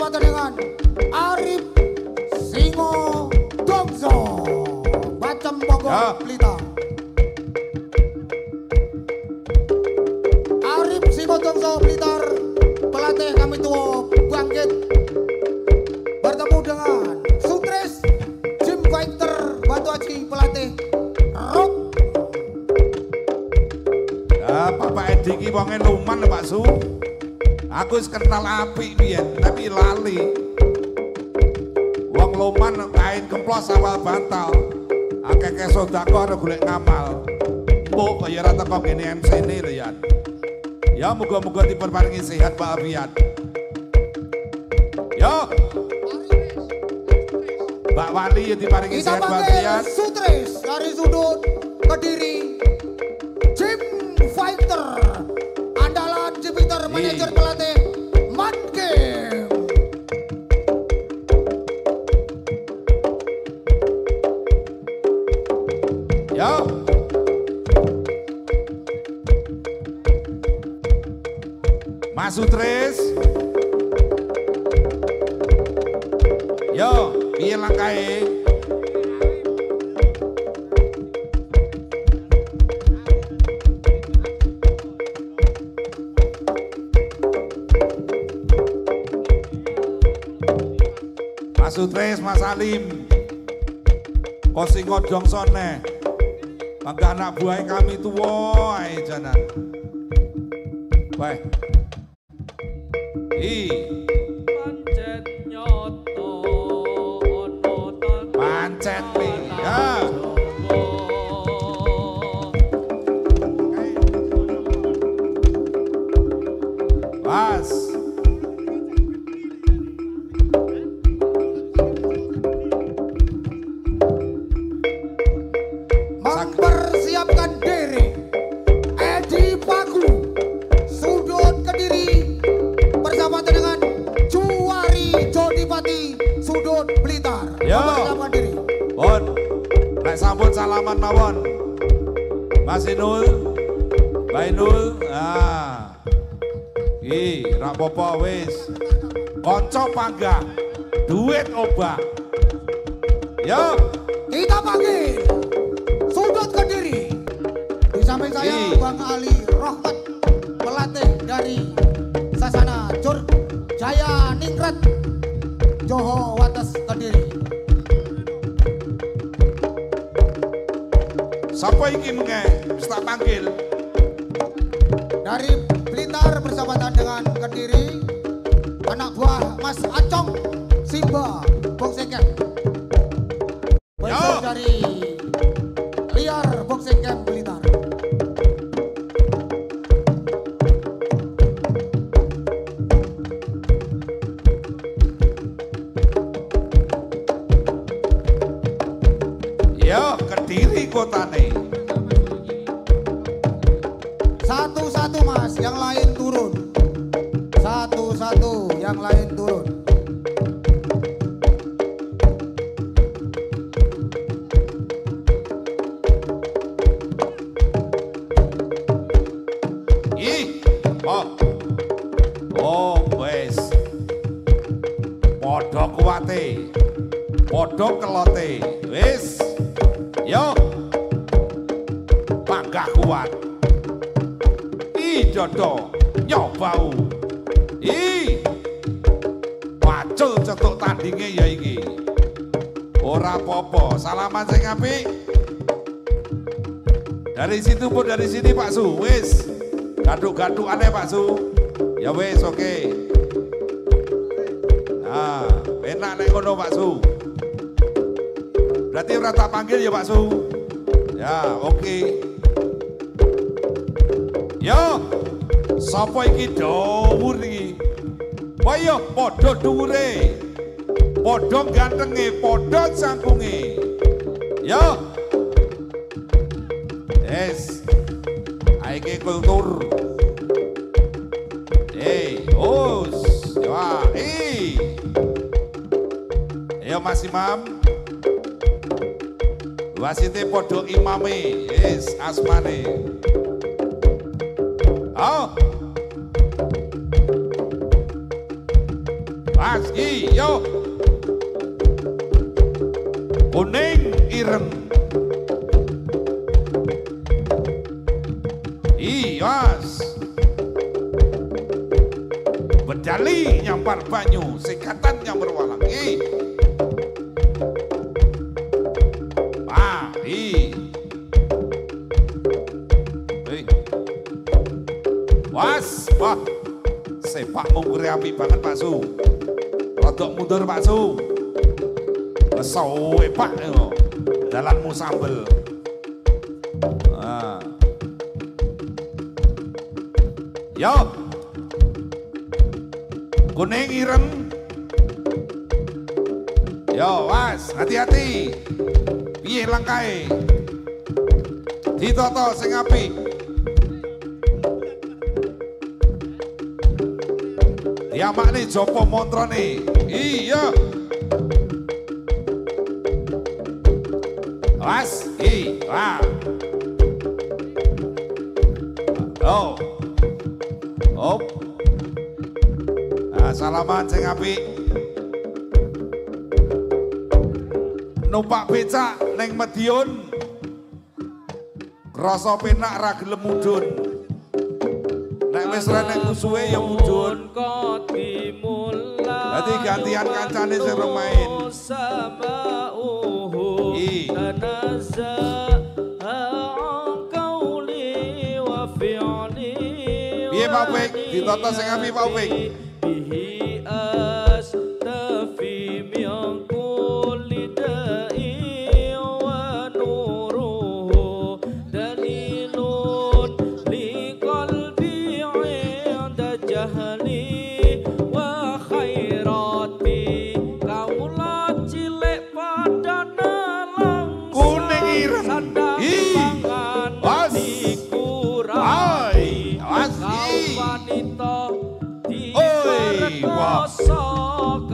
bersahabatan dengan Arif Singo Dongso Bacem Bogor Blitar. Arif Singo Dongso Blitar, pelatih kami tua bangkit, bertemu dengan Sutris Gym Fighter Batu Aji, pelatih Rock. Ya Bapak Edi ki wonge luman Pak Su. Aku wis kenal apik biyen tapi lali. Wong luman kain kemplos awal bantal. Akeh-akeh sedekah ora golek ngamal. Mbok kaya ora teko kene MC-ne lho ya. Ya muga-muga diperparingi sehat walafiat. Yo. Mbak Wali ya diparingi sehat walafiat. Sutris dari sudut Kediri, Gym Fighter andalan Jupiter, manajer pelatih Mankem. Yo. Mas Sutris. Yo, piye langkahe? Mas Sutris, Mas Salim. Kosingo dongsone. Mangga anak buah kami tuwa ae janan. Bae. Pancen nyoto ono pancen nih ya. Pas. Mempersiapkan diri Edi Pagu sudut Kediri bersahabatan dengan Juwari Jodipati sudut Blitar. Mempersiapkan diri. Bon, nek sampun salaman mawon. Mas Inul, Mbak Inul, rapopo wis. Konco panggah, duit obah. Yo, Kita panggil sudut Kediri. Di samping saya Bang Ali Rohmat, pelatih dari Sasana Jur Jaya Ningrat Joho Wates Kediri. sapa iki mengke wis tak panggil. Dari Blitar bersahabatan dengan Kediri, anak buah Mas Acong Simba Boxing Besok dari Liar Boxing Camp Blitar. Yo, Kediri kotane. Satu-satu Mas, yang lain turun. Satu-satu, yang lain turun. Wes. Podho kuwate. Podho kelote. Wis. Yo. Panggah kuat. Dodo nyobau. Pacul cetuk tandinge ya iki. Ora apa-apa, salaman sing apik. Dari situ pun dari sini Pak Su, wis. Gaduk-gaduk aneh Pak Su. Ya wis oke. Nah, enak nek ngono Pak Su. Berarti ora tak panggil ya Pak Su. Ya, oke. Yo, sapa iki dhuwur iki? Wah yo padha dhuwure. Padha gantenge, padha sangkunge. Yo. Yes. Aike kultur. Os. Ya, Yo Mas Imam. Wasite padha imame. Yes, asmane. Oh. Mas yo. Kuning ireng. Mas. Bedali nyampar banyu, sikatan yang berwalang. Was, wah, sepak mungkuri api banget Pak Su. Rodok mundur Pak Su. Kesowe Pak, jalanmu sambel. Yo, kuning ireng. Yo, was, hati-hati. Piye langkae? Ditoto sing apik. Diamak nih jopo montro nih. Iya. Was, wah. Oh. Op. Nah, salaman sing apik. Numpak becak ning Madiun. Rasa penak ra gelem mudhun. Nek wis renek musuhe ya mudhun. Dadi gantian kancane sing main. Piye Pak Wik? Ditata sing apik Pak Wik.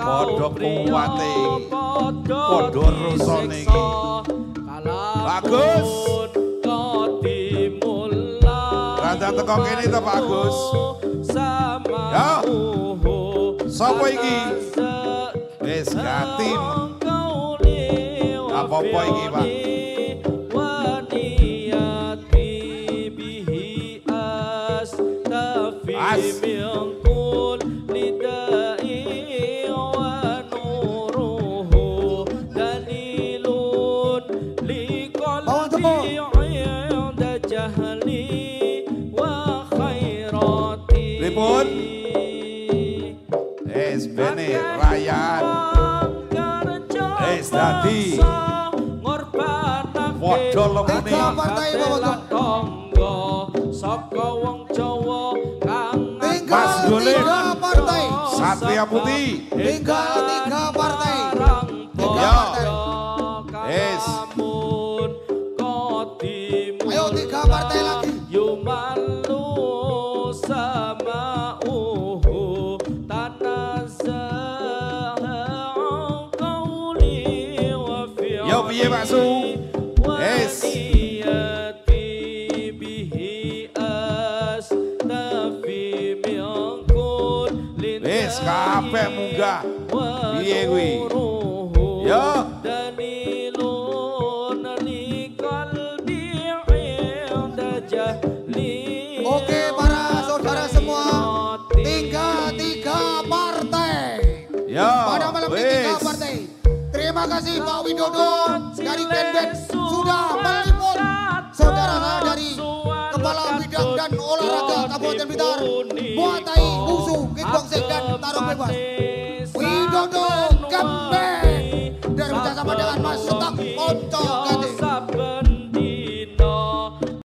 Podok kuwate, podok rusone iki. Bagus. Rada teko kene to Bagus. Ya. Sapa iki? Wis gatim. Apa-apa iki, Pak? As. Pripun? Es bene rayan. Es dadi. Padha lemune. Saka wong Jawa kang Mas Golek Satria Putih. Tinggal 3 partai. Ya. Es. Ayo 3 partai lagi. Yo piye Pak Su? Es. Wis kabeh munggah. Piye kuwi? Yo. Oke para saudara semua, tinggal 3 partai. Ya. Pada malam ini 3 partai. Terima kasih Pak Widodo dari band-band sudah meliput saudara saya dari Kepala Bidang dan Olahraga Kabupaten Blitar, Muay Thai, Wushu, Kickboxing dan Tarung Bebas.